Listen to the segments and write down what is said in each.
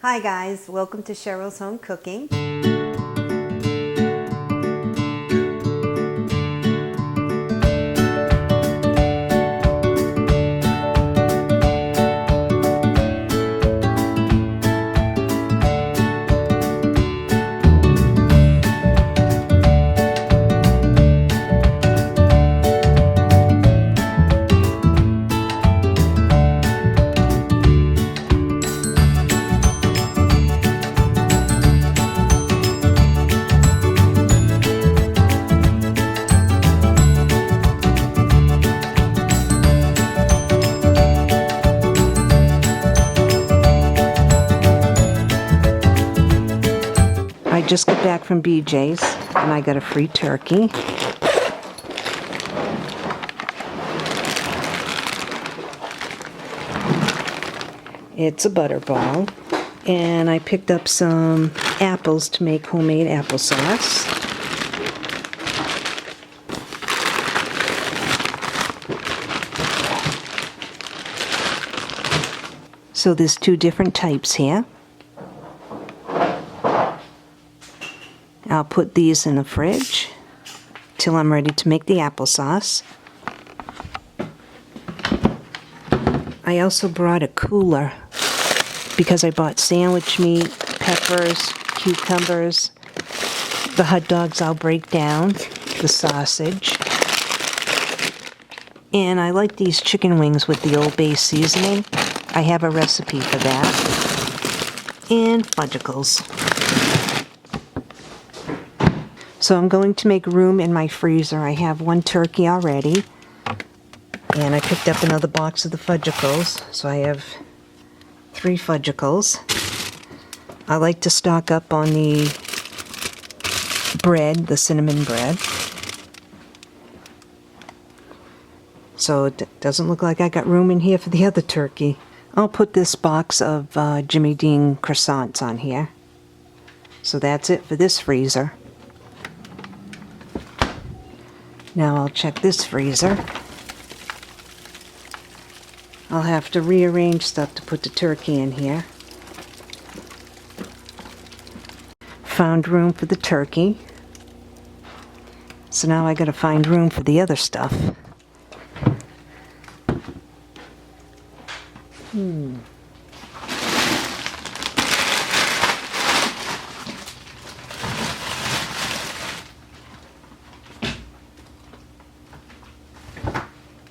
Hi guys, welcome to Cheryl's Home Cooking. I just got back from BJ's and I got a free turkey. It's a butterball. And I picked up some apples to make homemade applesauce. So there's two different types here. I'll put these in the fridge till I'm ready to make the applesauce. I also brought a cooler because I bought sandwich meat, peppers, cucumbers. The hot dogs I'll break down, the sausage. And I like these chicken wings with the Old Bay seasoning. I have a recipe for that. And fudgicles. So I'm going to make room in my freezer. I have one turkey already. And I picked up another box of the fudgicles. So I have 3 fudgicles. I like to stock up on the bread, the cinnamon bread. So it doesn't look like I got room in here for the other turkey. I'll put this box of Jimmy Dean croissants on here. So that's it for this freezer. Now I'll check this freezer. I'll have to rearrange stuff to put the turkey in here. Found room for the turkey. So now I gotta find room for the other stuff.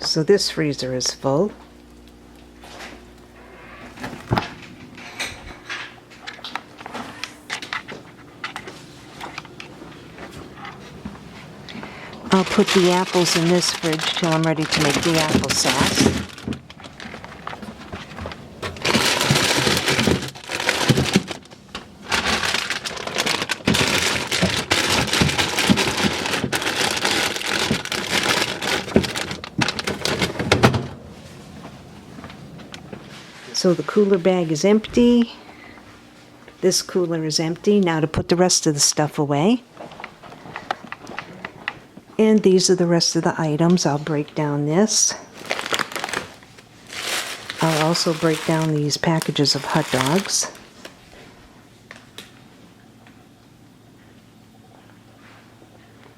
So this freezer is full. I'll put the apples in this fridge till I'm ready to make the applesauce. So the cooler bag is empty. This cooler is empty. Now to put the rest of the stuff away. And these are the rest of the items. I'll break down this. I'll also break down these packages of hot dogs.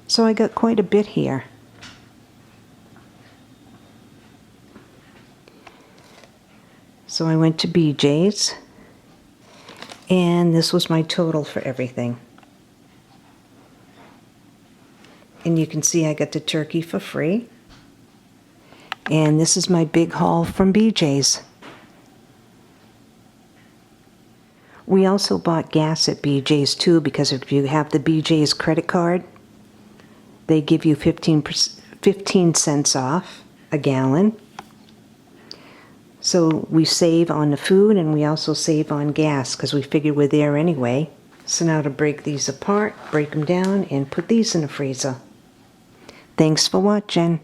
So I got quite a bit here. So I went to BJ's, and this was my total for everything. And you can see I got the turkey for free. And this is my big haul from BJ's. We also bought gas at BJ's too, because if you have the BJ's credit card, they give you 15 cents off a gallon. So we save on the food, and we also save on gas because we figure we're there anyway. So now to break these apart, break them down, and put these in the freezer. Thanks for watching.